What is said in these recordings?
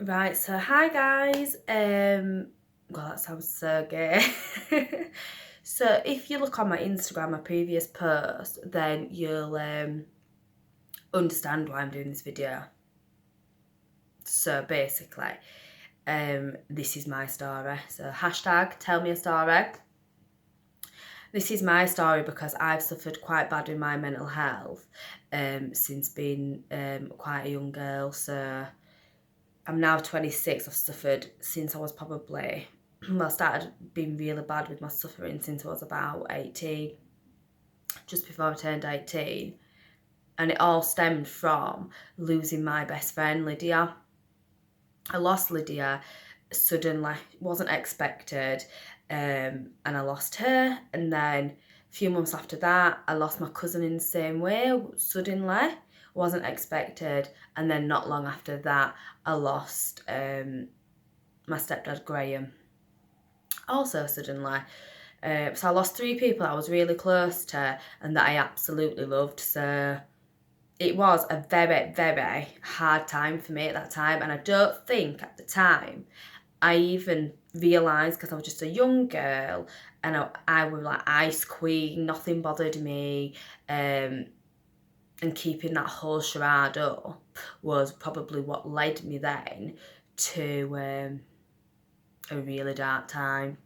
Right, so hi guys. God, that sounds so gay. So if you look on my Instagram, my previous post, then you'll understand why I'm doing this video. So basically, this is my story. So hashtag tell me a story. This is my story because I've suffered quite bad with my mental health since being quite a young girl. So I'm now 26. I've suffered since I was probably, well, I started being really bad with my suffering since I was about 18, just before I turned 18. And it all stemmed from losing my best friend, Lydia. I lost Lydia suddenly, wasn't expected, and I lost her. And then a few months after that, I lost my cousin in the same way, suddenly, wasn't expected. And then not long after that, I lost my stepdad Graham, also suddenly. So I lost three people I was really close to and that I absolutely loved. So it was a very, very hard time for me at that time. And I don't think at the time I even realised, because I was just a young girl and I was like ice queen, nothing bothered me. And keeping that whole charade up was probably what led me then to a really dark time.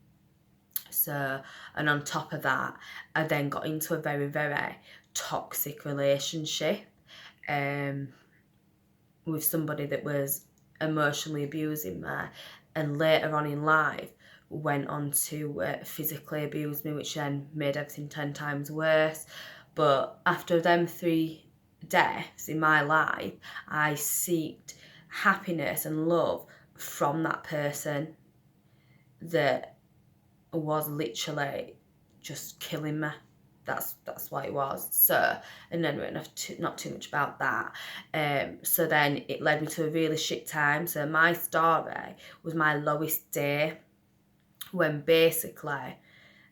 So, and on top of that, I then got into a very, very toxic relationship with somebody that was emotionally abusing me, and later on in life went on to physically abuse me, which then made everything 10 times worse. But after them three deaths in my life, I sought happiness and love from that person that was literally just killing me. That's what it was. So, and then not too much about that. So then it led me to a really shit time. So my story was my lowest day, when basically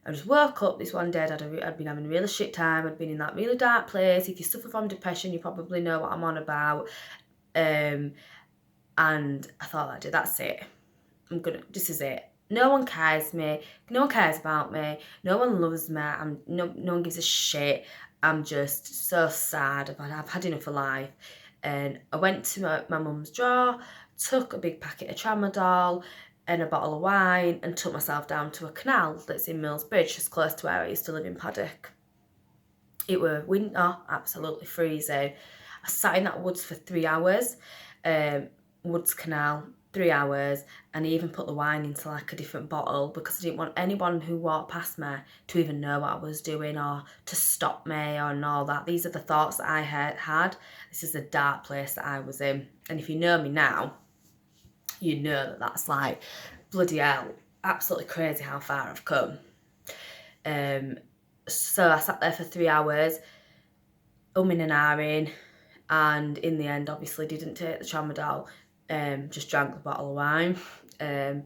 I just woke up this one day. I'd been having a really shit time. I'd been in that really dark place. If you suffer from depression, you probably know what I'm on about. And I thought, that's it. This is it. No one cares me. No one cares about me. No one loves me. No one gives a shit. I'm just so sad. I've had enough of life. And I went to my mum's drawer, took a big packet of tramadol and a bottle of wine, and took myself down to a canal that's in Millsbridge, just close to where I used to live in Paddock. It were winter, absolutely freezing. I sat in that woods for 3 hours, woods canal, 3 hours, and I even put the wine into like a different bottle because I didn't want anyone who walked past me to even know what I was doing or to stop me or all that. These are the thoughts that I had. This is the dark place that I was in. And if you know me now, you know that that's like, bloody hell, absolutely crazy how far I've come. So I sat there for 3 hours, umming and ahhing, and in the end obviously didn't take the tramadol, just drank the bottle of wine. And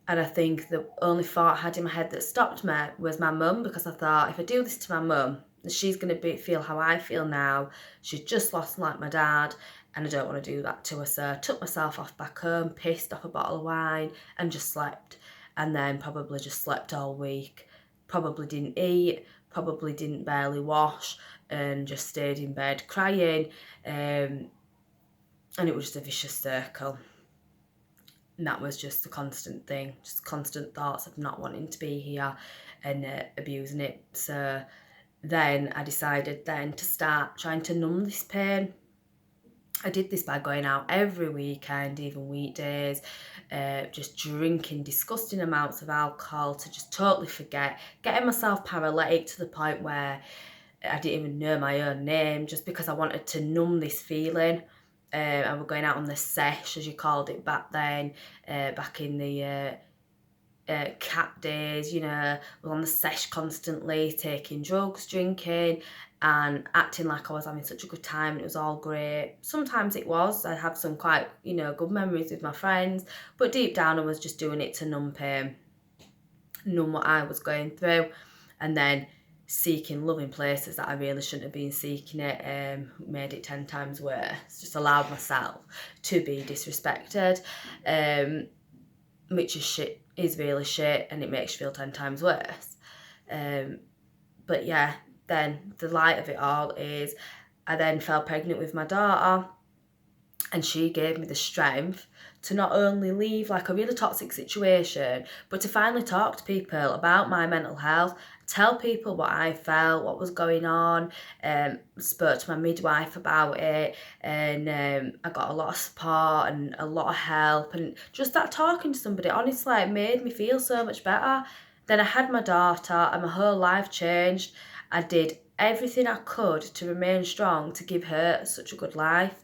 I think the only thought I had in my head that stopped me was my mum, because I thought, if I do this to my mum, she's going to feel how I feel now. She's just lost like my dad, and I don't want to do that to her. So I took myself off back home, pissed off a bottle of wine, and just slept. And then probably just slept all week. Probably didn't eat, probably didn't barely wash, and just stayed in bed crying. And it was just a vicious circle. And that was just a constant thing, just constant thoughts of not wanting to be here and abusing it. So then I decided then to start trying to numb this pain. I did this by going out every weekend, even weekdays, just drinking disgusting amounts of alcohol to just totally forget, getting myself paralytic to the point where I didn't even know my own name, just because I wanted to numb this feeling. I was going out on the sesh, as you called it back then, back in the cat days, was on the sesh constantly, taking drugs, drinking, and acting like I was having such a good time and it was all great. Sometimes it was. I have some quite, good memories with my friends, but deep down I was just doing it to numb pain, numb what I was going through. And then seeking love in places that I really shouldn't have been seeking it, made it 10 times worse. Just allowed myself to be disrespected, which is shit, is really shit, and it makes you feel 10 times worse. But yeah, then the light of it all is I then fell pregnant with my daughter, and she gave me the strength to not only leave like a really toxic situation, but to finally talk to people about my mental health, tell people what I felt, what was going on, spoke to my midwife about it, and I got a lot of support and a lot of help, and just that talking to somebody, honestly, it made me feel so much better. Then I had my daughter and my whole life changed. I did everything I could to remain strong, to give her such a good life.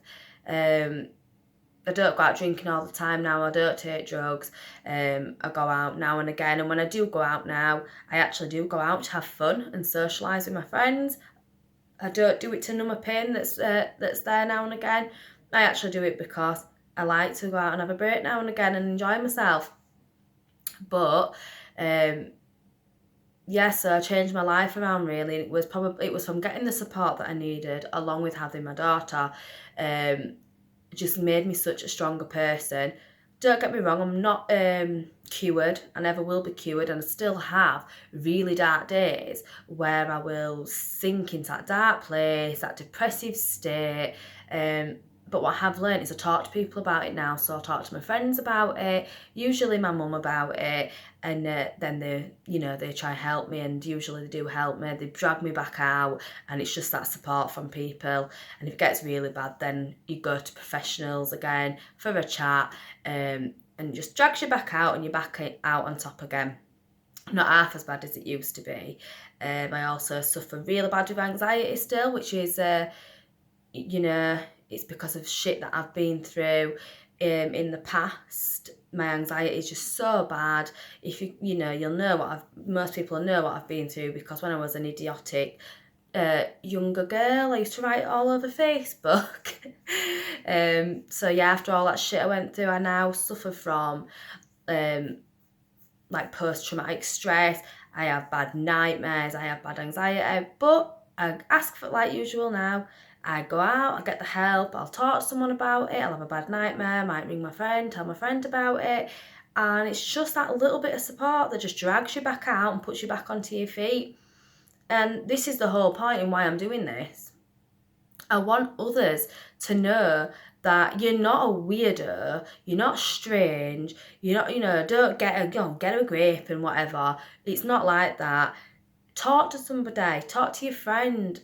I don't go out drinking all the time now. I don't take drugs. I go out now and again, and when I do go out now, I actually do go out to have fun and socialise with my friends. I don't do it to numb a pain that's there now and again. I actually do it because I like to go out and have a break now and again and enjoy myself. But yeah, so I changed my life around really. It was from getting the support that I needed, along with having my daughter. Just made me such a stronger person. Don't get me wrong, I'm not cured. I never will be cured, and I still have really dark days where I will sink into that dark place, that depressive state. But what I have learned is I talk to people about it now. So I talk to my friends about it, usually my mum about it, and then they try and help me, and usually they do help me. They drag me back out, and it's just that support from people. And if it gets really bad, then you go to professionals again for a chat, and just drags you back out, and you're back out on top again. Not half as bad as it used to be. I also suffer really bad with anxiety still, which is it's because of shit that I've been through in the past. My anxiety is just so bad. If you'll know most people know what I've been through, because when I was an idiotic younger girl, I used to write it all over Facebook. So yeah, after all that shit I went through, I now suffer from like post-traumatic stress. I have bad nightmares, I have bad anxiety, but I ask for, like usual now, I go out, I get the help, I'll talk to someone about it, I'll have a bad nightmare, I might ring my friend, tell my friend about it, and it's just that little bit of support that just drags you back out and puts you back onto your feet. And this is the whole point in why I'm doing this. I want others to know that you're not a weirdo, you're not strange, you're not, don't get a grape and whatever. It's not like that. Talk to somebody, talk to your friend,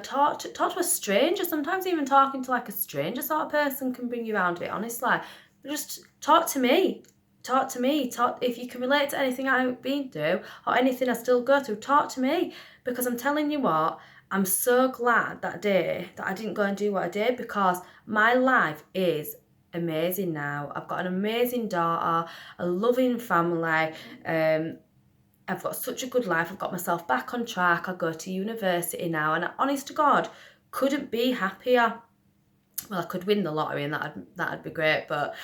talk to a stranger. Sometimes even talking to like a stranger sort of person can bring you around a bit, honestly. But just talk to me. If you can relate to anything I've been through or anything I still go through, talk to me. Because I'm telling you what, I'm so glad that day that I didn't go and do what I did, because my life is amazing now. I've got an amazing daughter, a loving family, I've got such a good life. I've got myself back on track. I go to university now, and honest to God, couldn't be happier. Well, I could win the lottery and that'd be great, but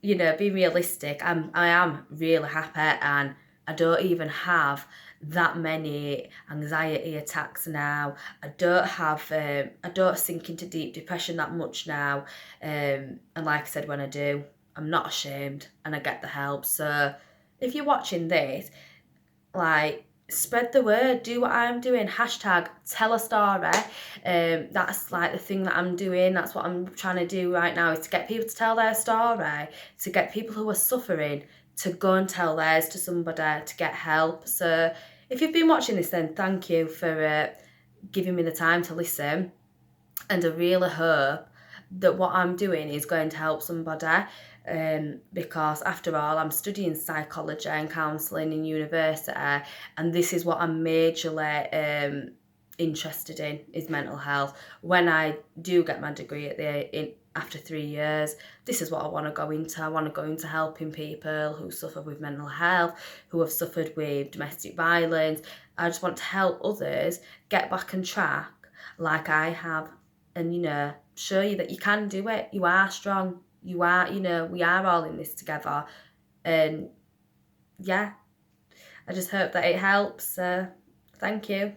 being realistic, I am really happy, and I don't even have that many anxiety attacks now. I don't sink into deep depression that much now. And like I said, when I do, I'm not ashamed and I get the help. So if you're watching this, like, spread the word, do what I'm doing, hashtag tell a story. That's like the thing that I'm doing. That's what I'm trying to do right now, is to get people to tell their story, to get people who are suffering to go and tell theirs to somebody, to get help. So if you've been watching this, then thank you for giving me the time to listen, and I really hope that what I'm doing is going to help somebody. Because after all, I'm studying psychology and counselling in university, and this is what I'm majorly interested in, is mental health. When I do get my degree after 3 years, this is what I want to go into. I want to go into helping people who suffer with mental health, who have suffered with domestic violence. I just want to help others get back on track like I have, and show you that you can do it. You are strong. You are, we are all in this together. And yeah, I just hope that it helps. Thank you.